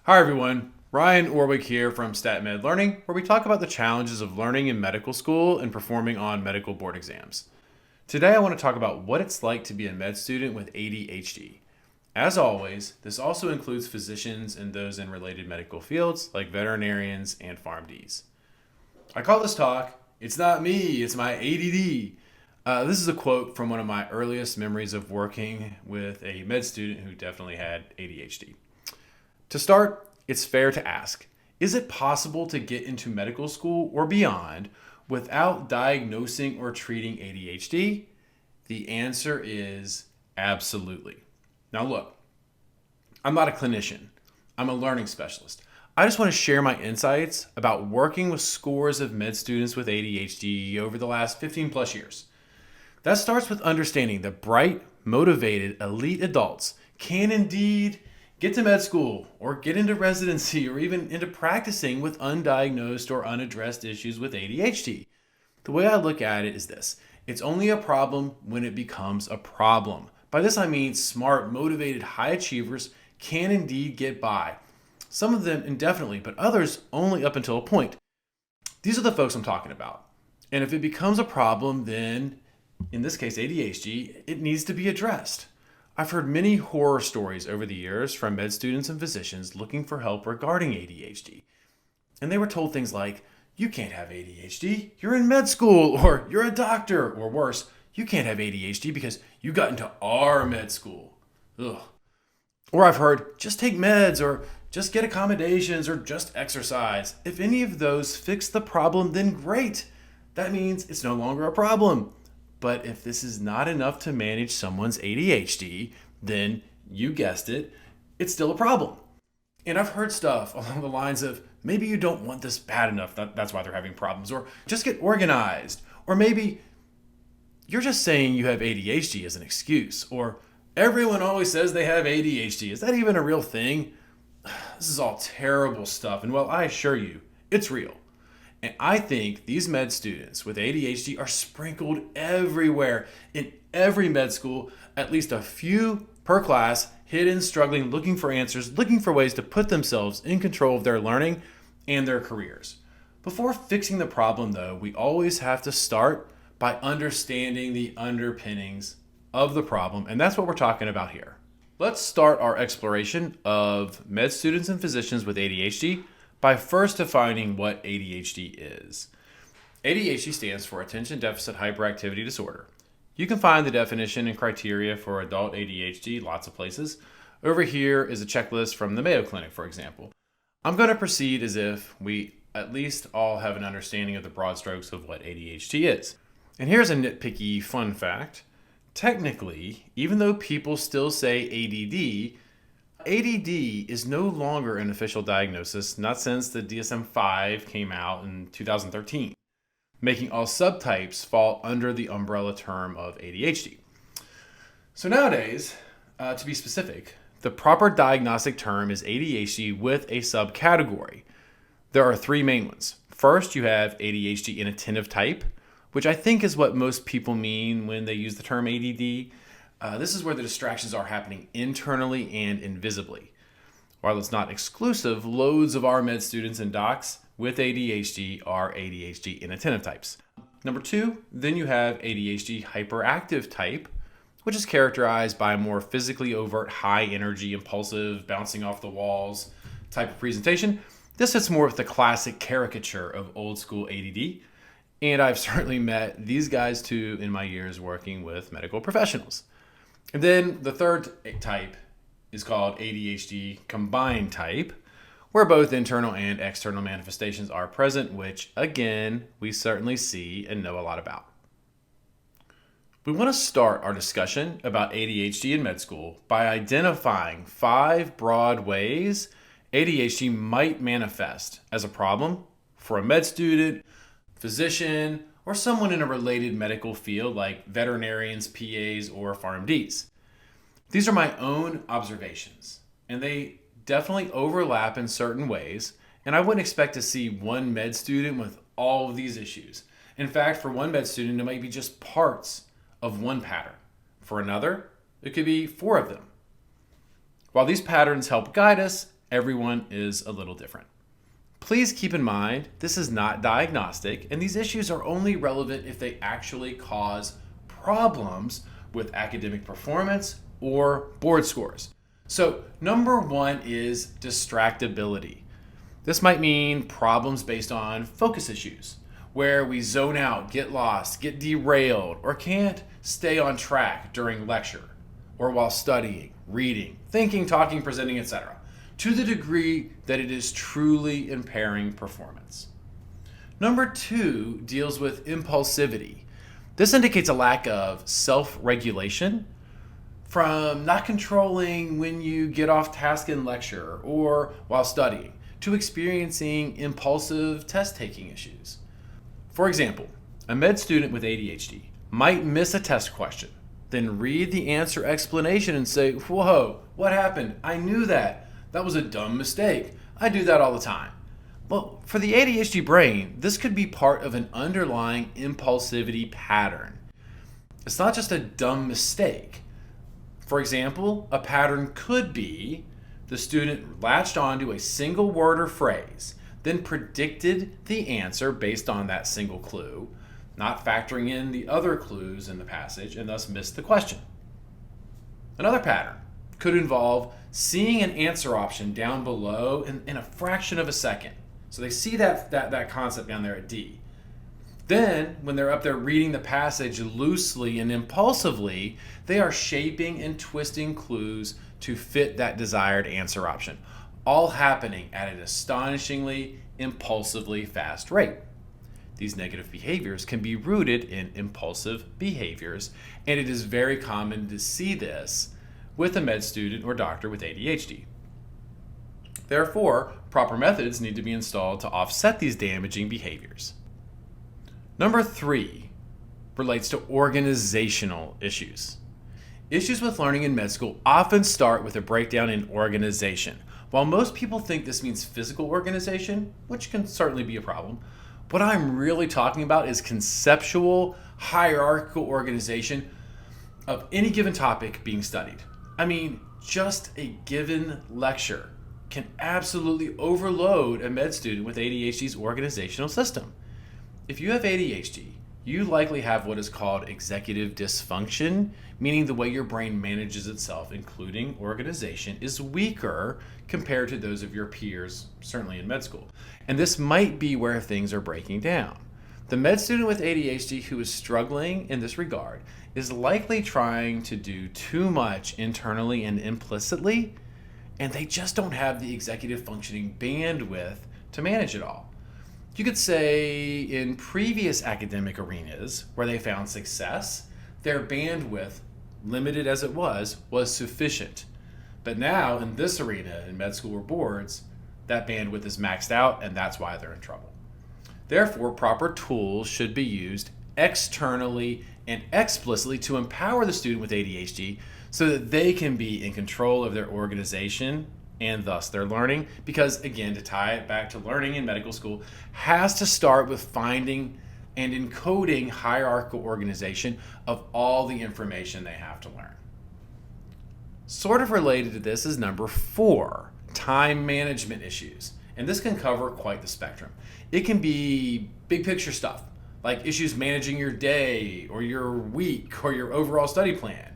Hi everyone, Ryan Orwig here from StatMed Learning, where we talk about the challenges of learning in medical school and performing on medical board exams. Today I want to talk about what it's like to be a med student with ADHD. As always, this also includes physicians and those in related medical fields like veterinarians and PharmDs. I call this talk, "It's not me, it's my ADD." This is a quote from one of my earliest memories of working with a med student who definitely had ADHD. To start, it's fair to ask, is it possible to get into medical school or beyond without diagnosing or treating ADHD? The answer is absolutely. Now look, I'm not a clinician. I'm a learning specialist. I just want to share my insights about working with scores of med students with ADHD over the last 15 plus years. That starts with understanding that bright, motivated, elite adults can indeed get to med school or get into residency or even into practicing with undiagnosed or unaddressed issues with ADHD. The way I look at it is this: it's only a problem when it becomes a problem. By this I mean smart, motivated, high achievers can indeed get by. Some of them indefinitely, but others only up until a point. These are the folks I'm talking about. And if it becomes a problem, then in this case ADHD, it needs to be addressed. I've heard many horror stories over the years from med students and physicians looking for help regarding ADHD. And they were told things like, "You can't have ADHD, you're in med school," or "You're a doctor," or worse, "You can't have ADHD because you got into our med school." Ugh. Or I've heard, "Just take meds," or "Just get accommodations," or "Just exercise." If any of those fix the problem, then great. That means it's no longer a problem. But if this is not enough to manage someone's ADHD, then you guessed it, it's still a problem. And I've heard stuff along the lines of, maybe you don't want this bad enough, that's why they're having problems, or just get organized, or maybe you're just saying you have ADHD as an excuse, or everyone always says they have ADHD. Is that even a real thing? This is all terrible stuff, and well, I assure you, it's real. And I think these med students with ADHD are sprinkled everywhere in every med school, at least a few per class, hidden, struggling, looking for answers, looking for ways to put themselves in control of their learning and their careers. Before fixing the problem, though, we always have to start by understanding the underpinnings of the problem, and that's what we're talking about here. Let's start our exploration of med students and physicians with ADHD by first defining what ADHD is. ADHD stands for Attention Deficit Hyperactivity Disorder. You can find the definition and criteria for adult ADHD lots of places. Over here is a checklist from the Mayo Clinic, for example. I'm going to proceed as if we at least all have an understanding of the broad strokes of what ADHD is. And here's a nitpicky fun fact. Technically, even though people still say ADD is no longer an official diagnosis, not since the DSM-5 came out in 2013, making all subtypes fall under the umbrella term of ADHD. So nowadays, to be specific, the proper diagnostic term is ADHD with a subcategory. There are three main ones. First, you have ADHD inattentive type, which I think is what most people mean when they use the term ADD. This is where the distractions are happening internally and invisibly. While it's not exclusive, loads of our med students and docs with ADHD are ADHD inattentive types. Number two, then you have ADHD hyperactive type, which is characterized by a more physically overt, high energy, impulsive, bouncing off the walls type of presentation. This fits more with the classic caricature of old school ADD. And I've certainly met these guys too in my years working with medical professionals. And then the third type is called ADHD combined type, where both internal and external manifestations are present, which again, we certainly see and know a lot about. We want to start our discussion about ADHD in med school by identifying 5 broad ways ADHD might manifest as a problem for a med student, physician, or someone in a related medical field like veterinarians, PAs, or PharmDs. These are my own observations, and they definitely overlap in certain ways, and I wouldn't expect to see one med student with all of these issues. In fact, for one med student, it might be just parts of one pattern. For another, it could be 4 of them. While these patterns help guide us, Everyone is a little different. Please keep in mind, this is not diagnostic, and these issues are only relevant if they actually cause problems with academic performance or board scores. So, number one is distractibility. This might mean problems based on focus issues, where we zone out, get lost, get derailed, or can't stay on track during lecture, or while studying, reading, thinking, talking, presenting, etc., to the degree that it is truly impairing performance. Number two deals with impulsivity. This indicates a lack of self-regulation, from not controlling when you get off task in lecture or while studying, to experiencing impulsive test-taking issues. For example, a med student with ADHD might miss a test question, then read the answer explanation and say, "Whoa, what happened? I knew that. That was a dumb mistake. I do that all the time." Well, for the ADHD brain, this could be part of an underlying impulsivity pattern. It's not just a dumb mistake. For example, a pattern could be the student latched onto a single word or phrase, then predicted the answer based on that single clue, not factoring in the other clues in the passage, and thus missed the question. Another pattern could involve seeing an answer option down below in a fraction of a second. So they see that concept down there at D. Then, when they're up there reading the passage loosely and impulsively, they are shaping and twisting clues to fit that desired answer option, all happening at an astonishingly, impulsively fast rate. These negative behaviors can be rooted in impulsive behaviors, and it is very common to see this with a med student or doctor with ADHD. Therefore, proper methods need to be installed to offset these damaging behaviors. Number three relates to organizational issues. Issues with learning in med school often start with a breakdown in organization. While most people think this means physical organization, which can certainly be a problem, what I'm really talking about is conceptual, hierarchical organization of any given topic being studied. I mean, just a given lecture can absolutely overload a med student with ADHD's organizational system. If you have ADHD, you likely have what is called executive dysfunction, meaning the way your brain manages itself, including organization, is weaker compared to those of your peers, certainly in med school. And this might be where things are breaking down. The med student with ADHD who is struggling in this regard is likely trying to do too much internally and implicitly, and they just don't have the executive functioning bandwidth to manage it all. You could say in previous academic arenas where they found success, their bandwidth, limited as it was sufficient. But now in this arena, in med school or boards, that bandwidth is maxed out, and that's why they're in trouble. Therefore, proper tools should be used externally and explicitly to empower the student with ADHD so that they can be in control of their organization and thus their learning. Because again, to tie it back to learning in medical school, has to start with finding and encoding hierarchical organization of all the information they have to learn. Sort of related to this is number 4, time management issues. And this can cover quite the spectrum. It can be big picture stuff, like issues managing your day or your week or your overall study plan.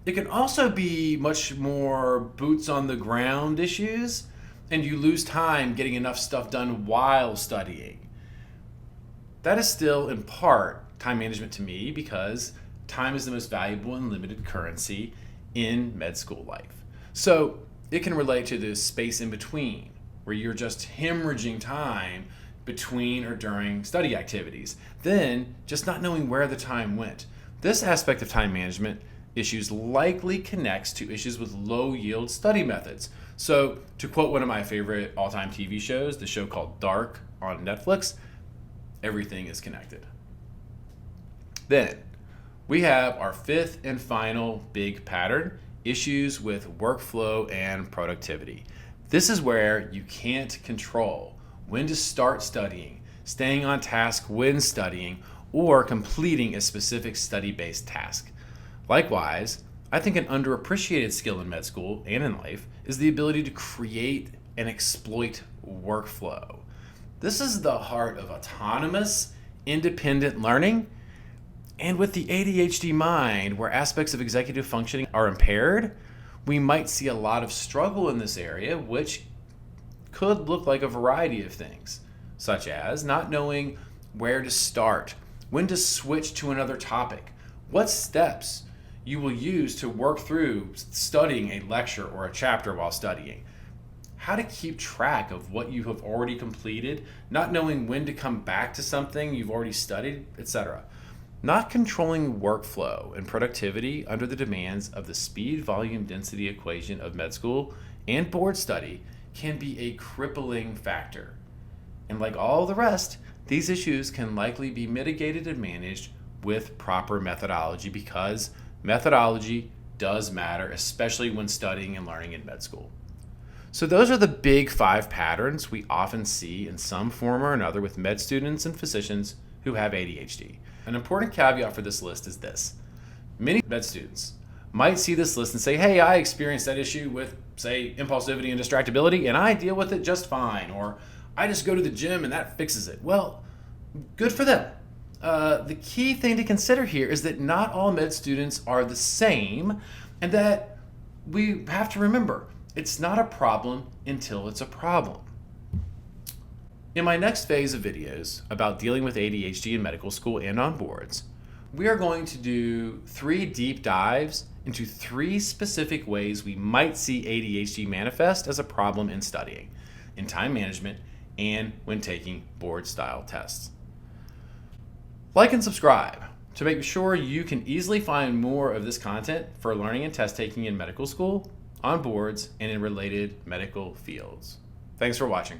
It can also be much more boots on the ground issues, and you lose time getting enough stuff done while studying. That is still in part time management to me, because time is the most valuable and limited currency in med school life. So it can relate to the space in between, where you're just hemorrhaging time between or during study activities, then just not knowing where the time went. This aspect of time management issues likely connects to issues with low yield study methods. So to quote one of my favorite all-time TV shows, the show called Dark on Netflix, everything is connected. Then we have our 5th and final big pattern, issues with workflow and productivity. This is where you can't control when to start studying, staying on task when studying, or completing a specific study-based task. Likewise, I think an underappreciated skill in med school and in life is the ability to create and exploit workflow. This is the heart of autonomous, independent learning. And with the ADHD mind, where aspects of executive functioning are impaired, we might see a lot of struggle in this area, which could look like a variety of things, such as not knowing where to start, when to switch to another topic, what steps you will use to work through studying a lecture or a chapter while studying, how to keep track of what you have already completed, not knowing when to come back to something you've already studied, etc. Not controlling workflow and productivity under the demands of the speed, volume, density equation of med school and board study can be a crippling factor. And like all the rest, these issues can likely be mitigated and managed with proper methodology, because methodology does matter, especially when studying and learning in med school. So those are the big 5 patterns we often see in some form or another with med students and physicians who have ADHD. An important caveat for this list is this. Many med students might see this list and say, hey, I experienced that issue with, say, impulsivity and distractibility, and I deal with it just fine, or I just go to the gym and that fixes it. Well, good for them. The key thing to consider here is that not all med students are the same, and that we have to remember, it's not a problem until it's a problem. In my next phase of videos about dealing with ADHD in medical school and on boards, we are going to do 3 deep dives into 3 specific ways we might see ADHD manifest as a problem in studying, in time management, and when taking board-style tests. Like and subscribe to make sure you can easily find more of this content for learning and test taking in medical school, on boards, and in related medical fields. Thanks for watching.